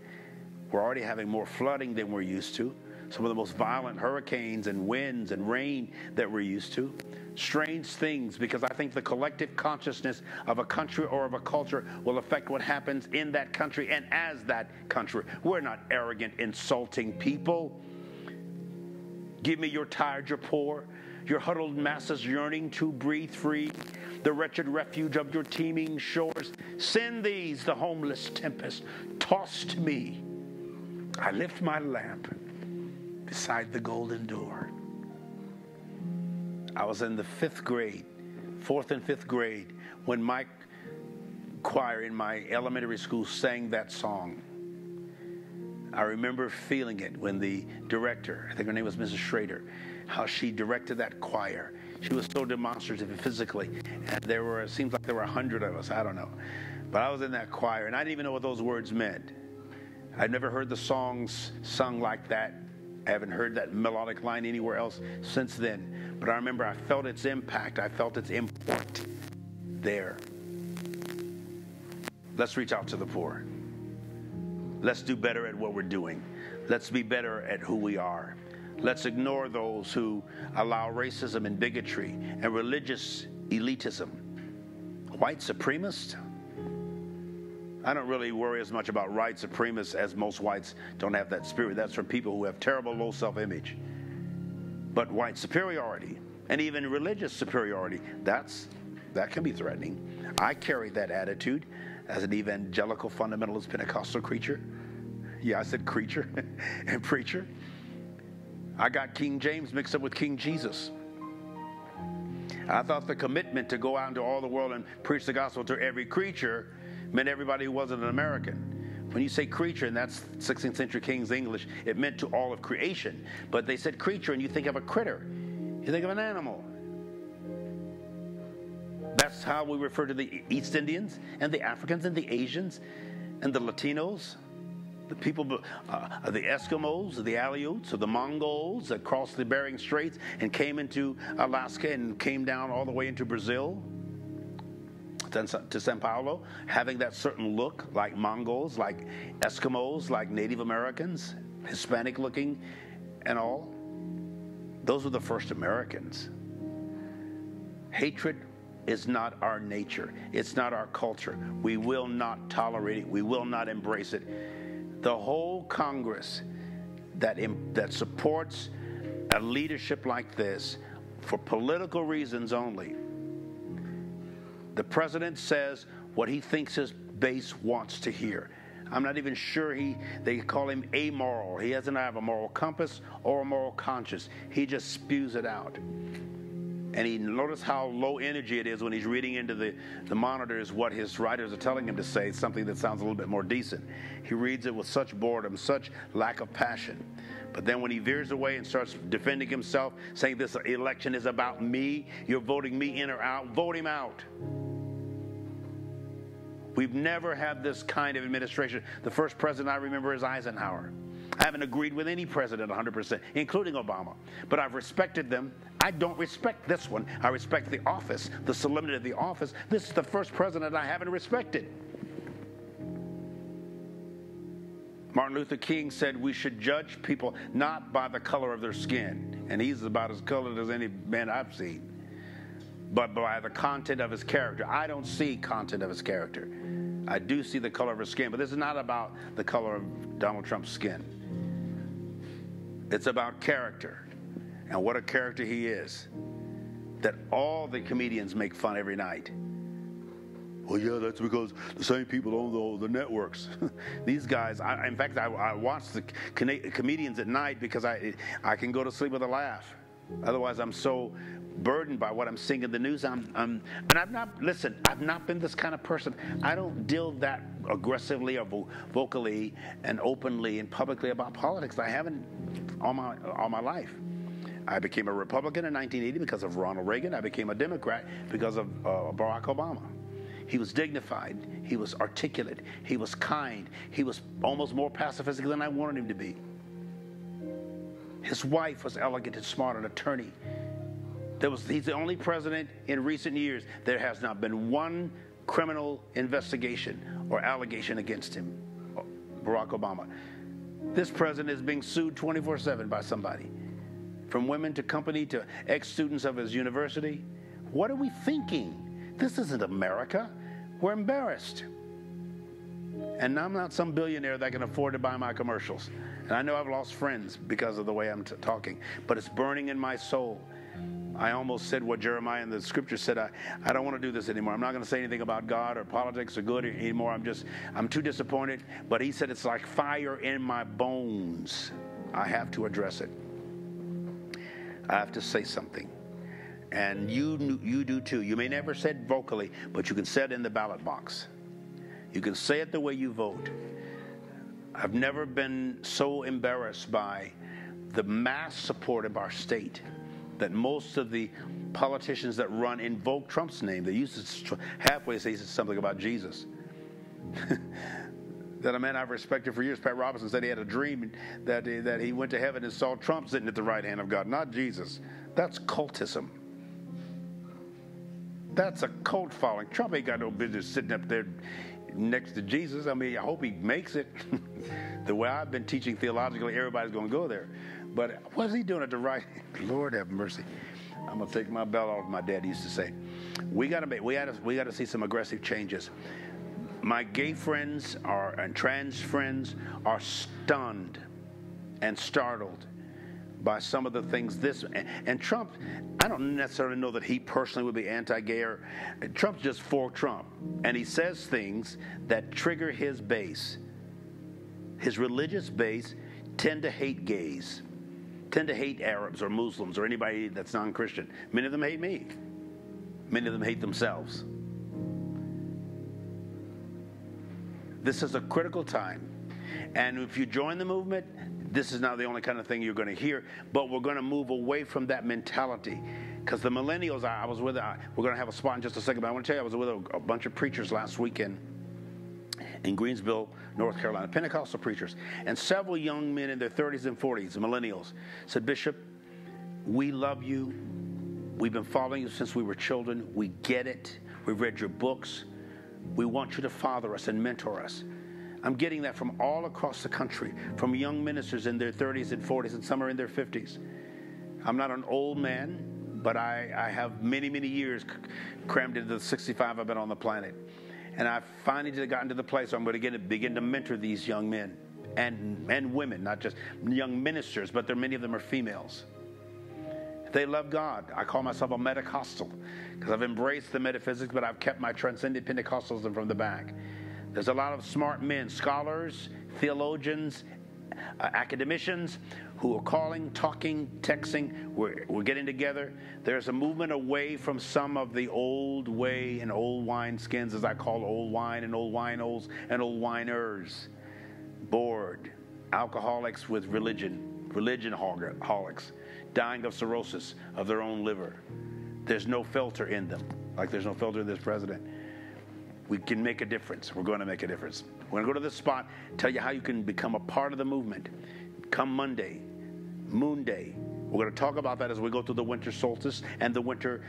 We're already having more flooding than we're used to. Some of the most violent hurricanes and winds and rain that we're used to. Strange things, because I think the collective consciousness of a country or of a culture will affect what happens in that country and as that country. We're not arrogant, insulting people. Give me your tired, your poor, your huddled masses yearning to breathe free, the wretched refuge of your teeming shores. Send these, the homeless tempest, toss to me. I lift my lamp beside the golden door. I was in the 5th grade, 4th and 5th grade, when my choir in my elementary school sang that song. I remember feeling it when the director, I think her name was Mrs. Schrader, how she directed that choir. She was so demonstrative physically. And it seems like there were 100 of us. I don't know. But I was in that choir, and I didn't even know what those words meant. I'd never heard the songs sung like that. I haven't heard that melodic line anywhere else since then. But I remember I felt its impact. I felt its import there. Let's reach out to the poor. Let's do better at what we're doing. Let's be better at who we are. Let's ignore those who allow racism and bigotry and religious elitism. White supremacists? I don't really worry as much about white supremacists as most whites don't have that spirit. That's for people who have terrible low self-image. But white superiority and even religious superiority, that can be threatening. I carry that attitude as an evangelical fundamentalist Pentecostal creature. Yeah, I said creature and preacher. I got King James mixed up with King Jesus. I thought the commitment to go out into all the world and preach the gospel to every creature meant everybody who wasn't an American. When you say creature, and that's 16th century King's English, it meant to all of creation. But they said creature, and you think of a critter. You think of an animal. That's how we refer to the East Indians and the Africans and the Asians and the Latinos, the people, the Eskimos, the Aleuts, or the Mongols that crossed the Bering Straits and came into Alaska and came down all the way into Brazil to Sao Paulo, having that certain look like Mongols, like Eskimos, like Native Americans, Hispanic looking and all. Those were the first Americans. Hatred is not our nature. It's not our culture. We will not tolerate it. We will not embrace it. The whole Congress that supports a leadership like this for political reasons only. The president says what he thinks his base wants to hear. I'm not even sure they call him amoral. He doesn't have a moral compass or a moral conscience. He just spews it out. And he notice how low energy it is when he's reading into the monitors what his writers are telling him to say, something that sounds a little bit more decent. He reads it with such boredom, such lack of passion. But then when he veers away and starts defending himself, saying this election is about me, you're voting me in or out, vote him out. We've never had this kind of administration. The first president I remember is Eisenhower. I haven't agreed with any president 100%, including Obama. But I've respected them. I don't respect this one. I respect the office, the solemnity of the office. This is the first president I haven't respected. Martin Luther King said we should judge people not by the color of their skin. And he's about as colored as any man I've seen. But by the content of his character. I don't see content of his character. I do see the color of his skin. But this is not about the color of Donald Trump's skin. It's about character and what a character he is that all the comedians make fun every night. Well, yeah, that's because the same people own the networks. These guys, in fact, I watch the comedians at night because I can go to sleep with a laugh. Otherwise, I'm so burdened by what I'm seeing in the news. And I've not been this kind of person. I don't deal that aggressively or vocally and openly and publicly about politics. I haven't all my life. I became a Republican in 1980 because of Ronald Reagan. I became a Democrat because of Barack Obama. He was dignified. He was articulate. He was kind. He was almost more pacifistic than I wanted him to be. His wife was elegant and smart, an attorney. He's the only president in recent years there has not been one criminal investigation or allegation against him, Barack Obama. This president is being sued 24/7 by somebody, from women to company to ex-students of his university. What are we thinking? This isn't America. We're embarrassed. And I'm not some billionaire that can afford to buy my commercials. And I know I've lost friends because of the way I'm talking, but it's burning in my soul. I almost said what Jeremiah in the scripture said. I don't want to do this anymore. I'm not going to say anything about God or politics or good anymore. I'm too disappointed. But he said it's like fire in my bones. I have to address it. I have to say something. And you do too. You may never say it vocally, but you can say it in the ballot box. You can say it the way you vote. I've never been so embarrassed by the mass support of our state, that most of the politicians that run invoke Trump's name. They used to halfway say something about Jesus. That a man I've respected for years, Pat Robertson, said he had a dream that he went to heaven and saw Trump sitting at the right hand of God, not Jesus. That's cultism. That's a cult following. Trump ain't got no business sitting up there next to Jesus. I mean, I hope he makes it. The way I've been teaching theologically, everybody's going to go there. But what's he doing at the right hand? Lord have mercy. I'm going to take my belt off, my dad used to say. We got to see some aggressive changes. My gay friends and trans friends are stunned and startled by some of the things and Trump. I don't necessarily know that he personally would be anti-gay. Trump's just for Trump, and he says things that trigger his base. His religious base tend to hate gays, tend to hate Arabs or Muslims or anybody that's non-Christian. Many of them hate me. Many of them hate themselves. This is a critical time. And if you join the movement, this is not the only kind of thing you're going to hear, but we're going to move away from that mentality. Because the millennials, we're going to have a spot in just a second, but I want to tell you, I was with a bunch of preachers last weekend in Greensville, North Carolina, Pentecostal preachers. And several young men in their 30s and 40s, millennials, said, Bishop, we love you. We've been following you since we were children. We get it. We've read your books. We want you to father us and mentor us. I'm getting that from all across the country, from young ministers in their 30s and 40s, and some are in their 50s. I'm not an old man, but I have many, many years crammed into the 65 I've been on the planet. And I've finally gotten to the place where I'm going to begin to mentor these young men and women, not just young ministers, but many of them are females. They love God. I call myself a Metacostal because I've embraced the metaphysics, but I've kept my transcendent Pentecostalism from the back. There's a lot of smart men, scholars, theologians, academicians who are calling, talking, texting. We're getting together. There's a movement away from some of the old way and old wine skins, as I call old wine and old winos and old winers. Bored, alcoholics with religion holics, dying of cirrhosis of their own liver. There's no filter in them, like there's no filter in this president. We can make a difference. We're going to make a difference. We're going to go to this spot, tell you how you can become a part of the movement. Come Monday, Moon Day. We're going to talk about that as we go through the winter solstice and the winter,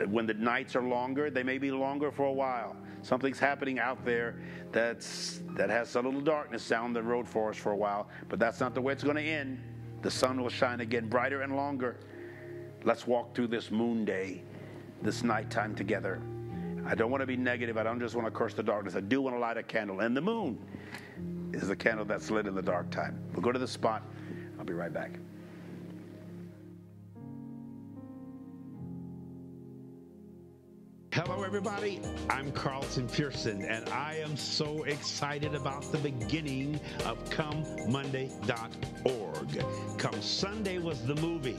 when the nights are longer. They may be longer for a while. Something's happening out there that has a little darkness down the road for us for a while, but that's not the way it's going to end. The sun will shine again brighter and longer. Let's walk through this Moon Day, this nighttime together. I don't want to be negative. I don't just want to curse the darkness. I do want to light a candle. And the moon is the candle that's lit in the dark time. We'll go to the spot. I'll be right back. Hello, everybody. I'm Carlton Pearson, and I am so excited about the beginning of ComeMonday.org. Come Sunday was the movie.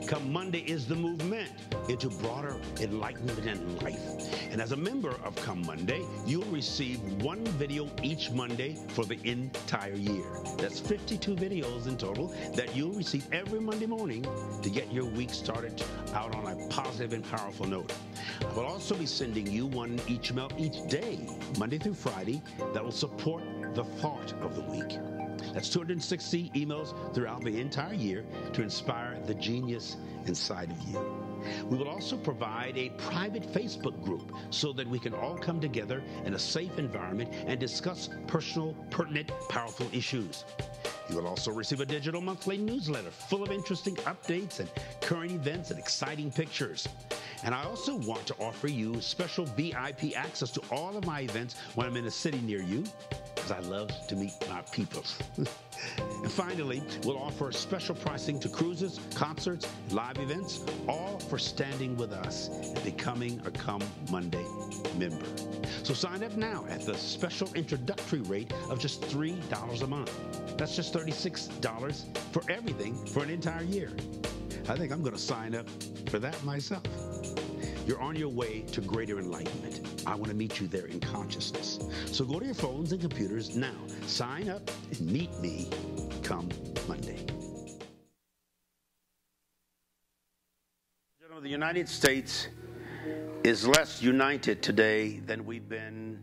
Come Monday is the movement into broader enlightenment and life. And as a member of Come Monday, you'll receive one video each Monday for the entire year. That's 52 videos in total that you'll receive every Monday morning to get your week started out on a positive and powerful note. I will also be sending you one each day, Monday through Friday, that will support the thought of the week. That's 260 emails throughout the entire year to inspire the genius inside of you. We will also provide a private Facebook group so that we can all come together in a safe environment and discuss personal, pertinent, powerful issues. You will also receive a digital monthly newsletter full of interesting updates and current events and exciting pictures. And I also want to offer you special VIP access to all of my events when I'm in a city near you, because I love to meet my peoples. And finally, we'll offer special pricing to cruises, concerts, live events, all for standing with us and becoming a Come Monday member. So sign up now at the special introductory rate of just $3 a month. That's just $36 for everything for an entire year. I think I'm going to sign up for that myself. You're on your way to greater enlightenment. I want to meet you there in consciousness. So go to your phones and computers now. Sign up and meet me come Monday. United States is less united today than we've been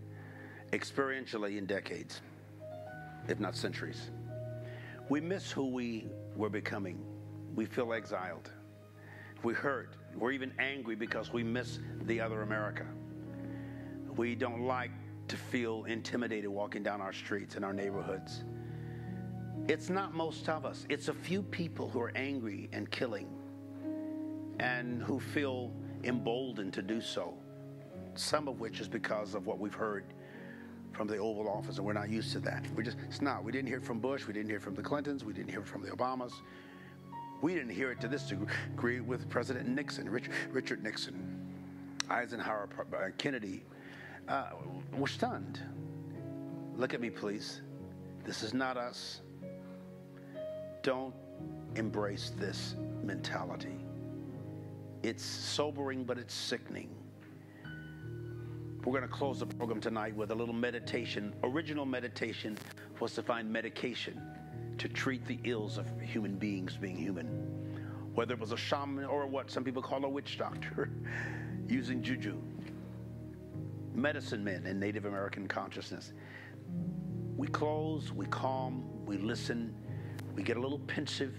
experientially in decades, if not centuries. We miss who we were becoming. We feel exiled. We hurt. We're even angry because we miss the other America. We don't like to feel intimidated walking down our streets and our neighborhoods. It's not most of us. It's a few people who are angry and killing and who feel emboldened to do so, some of which is because of what we've heard from the Oval Office, and we're not used to that. It's not. We didn't hear it from Bush. We didn't hear it from the Clintons. We didn't hear it from the Obamas. We didn't hear it to this degree with President Nixon, Richard Nixon, Eisenhower, Kennedy. We're stunned. Look at me, please. This is not us. Don't embrace this mentality. It's sobering, but it's sickening. We're going to close the program tonight with a little meditation. Original meditation was to find medication to treat the ills of human beings being human. Whether it was a shaman or what some people call a witch doctor, using juju. Medicine men in Native American consciousness. We close, we calm, we listen, we get a little pensive,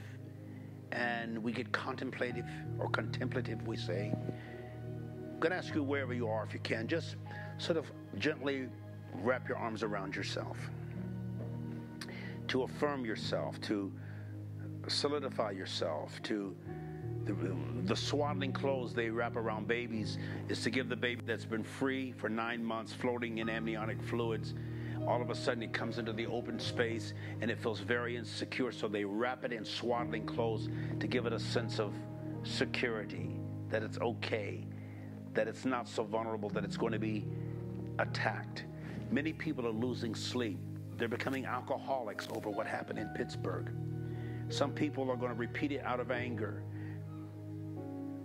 and we get contemplative, or contemplative, we say. I'm going to ask you, wherever you are, if you can, just sort of gently wrap your arms around yourself, to affirm yourself, to solidify yourself, to the swaddling clothes they wrap around babies is to give the baby that's been free for 9 months, floating in amniotic fluids, all of a sudden it comes into the open space and it feels very insecure, so they wrap it in swaddling clothes to give it a sense of security, that it's okay, that it's not so vulnerable that it's going to be attacked. Many people are losing sleep. They're becoming alcoholics over what happened in Pittsburgh. Some people are going to repeat it out of anger.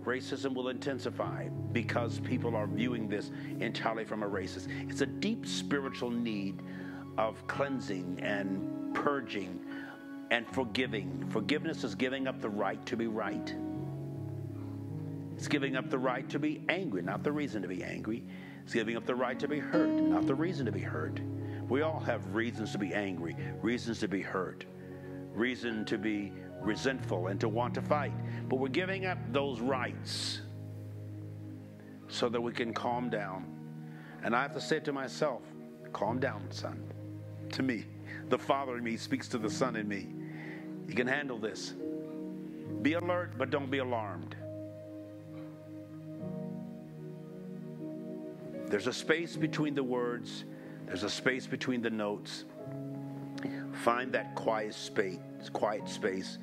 Racism will intensify because people are viewing this entirely from a racist. It's a deep spiritual need of cleansing and purging and forgiving. Forgiveness is giving up the right to be right. It's giving up the right to be angry, not the reason to be angry. It's giving up the right to be hurt, not the reason to be hurt. We all have reasons to be angry, reasons to be hurt, reason to be resentful and to want to fight. But we're giving up those rights so that we can calm down. And I have to say to myself, calm down, son. To me, the Father in me speaks to the Son in me. You can handle this. Be alert, but don't be alarmed. There's a space between the words. There's a space between the notes. Find that quiet space.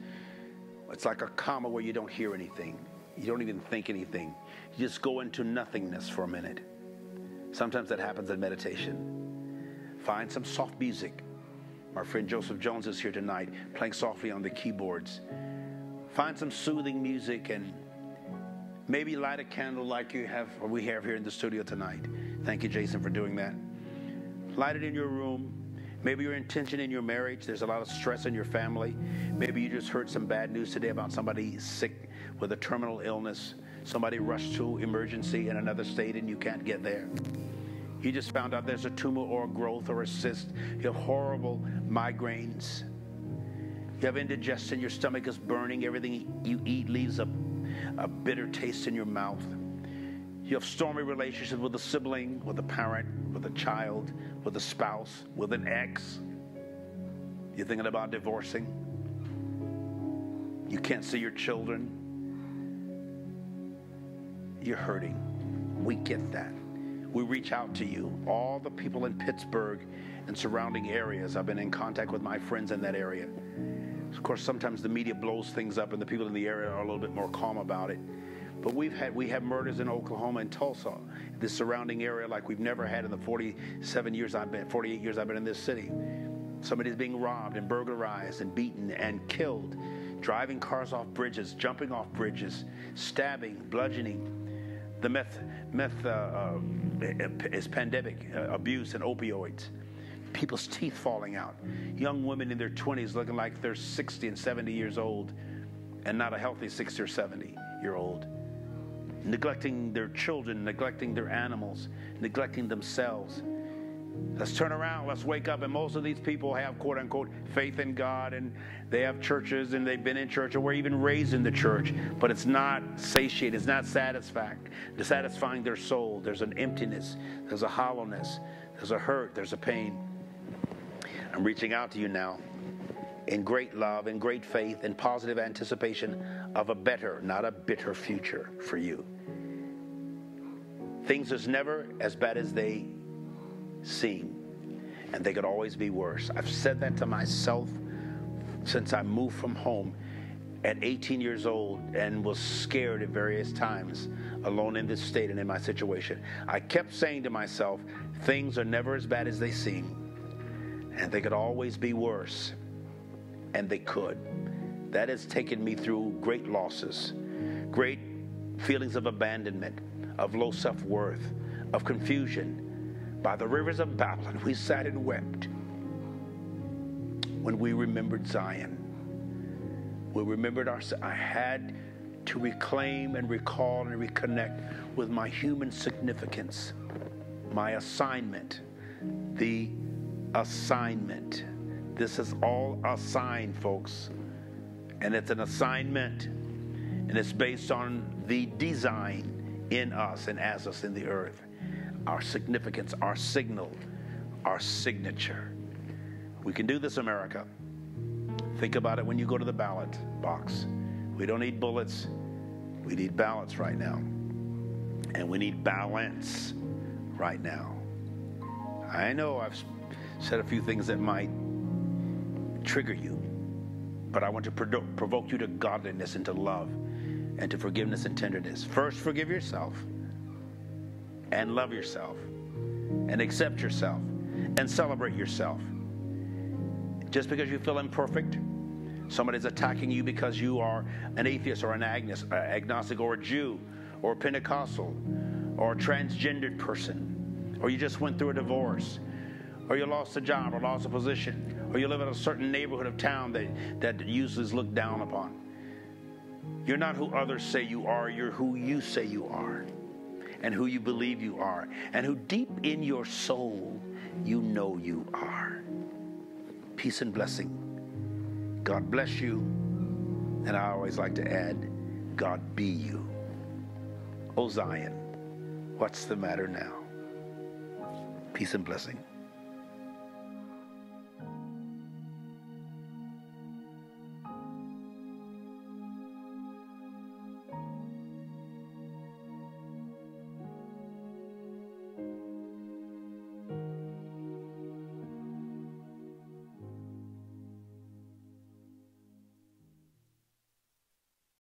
It's like a comma where you don't hear anything. You don't even think anything. You just go into nothingness for a minute. Sometimes that happens in meditation. Find some soft music. Our friend Joseph Jones is here tonight, playing softly on the keyboards. Find some soothing music and maybe light a candle like we have here in the studio tonight. Thank you, Jason, for doing that. Light it in your room. Maybe your intention in your marriage, there's a lot of stress in your family. Maybe you just heard some bad news today about somebody sick with a terminal illness. Somebody rushed to emergency in another state and you can't get there. You just found out there's a tumor or a growth or a cyst. You have horrible migraines. You have indigestion, your stomach is burning. Everything you eat leaves a bitter taste in your mouth. You have stormy relationships with a sibling, with a parent, with a child, with a spouse, with an ex. You're thinking about divorcing. You can't see your children. You're hurting. We get that. We reach out to you. All the people in Pittsburgh and surrounding areas, I've been in contact with my friends in that area. Of course, sometimes the media blows things up and the people in the area are a little bit more calm about it. But we have murders in Oklahoma and Tulsa, the surrounding area, like we've never had in the 48 years I've been in this city. Somebody's being robbed and burglarized and beaten and killed, driving cars off bridges, jumping off bridges, stabbing, bludgeoning. The meth is pandemic, abuse and opioids. People's teeth falling out. Young women in their 20s looking like they're 60 and 70 years old and not a healthy 60 or 70-year-old. neglecting their children, neglecting their animals, neglecting themselves. Let's turn around. Let's wake up. And most of these people have, quote unquote, faith in God, and they have churches, and they've been in church, or were even raised in the church, but it's not satiated. It's not satisfying their soul. There's an emptiness. There's a hollowness. There's a hurt. There's a pain. I'm reaching out to you now in great love, in great faith, in positive anticipation of a better, not a bitter future for you. Things is never as bad as they seem, and they could always be worse. I've said that to myself since I moved from home at 18 years old and was scared at various times alone in this state and in my situation. I kept saying to myself, things are never as bad as they seem, and they could always be worse, and they could. That has taken me through great losses, great feelings of abandonment, of low self-worth, of confusion. By the rivers of Babylon, we sat and wept when we remembered Zion. We remembered I had to reclaim and recall and reconnect with my human significance, my assignment, the assignment. This is all assigned, folks. And it's an assignment, and it's based on the design in us and as us in the earth. Our significance, our signal, our signature. We can do this, America. Think about it when you go to the ballot box. We don't need bullets. We need ballots right now. And we need balance right now. I know I've said a few things that might trigger you, but I want to provoke you to godliness and to love and to forgiveness and tenderness. First, forgive yourself, and love yourself, and accept yourself, and celebrate yourself. Just because you feel imperfect, somebody's attacking you because you are an atheist or an agnostic or a Jew or a Pentecostal or a transgendered person, or you just went through a divorce, or you lost a job or lost a position, or you live in a certain neighborhood of town that usually is looked down upon. You're not who others say you are. You're who you say you are, and who you believe you are, and who deep in your soul you know you are. Peace and blessing. God bless you. And I always like to add, God be you. Oh Zion, what's the matter now? Peace and blessing.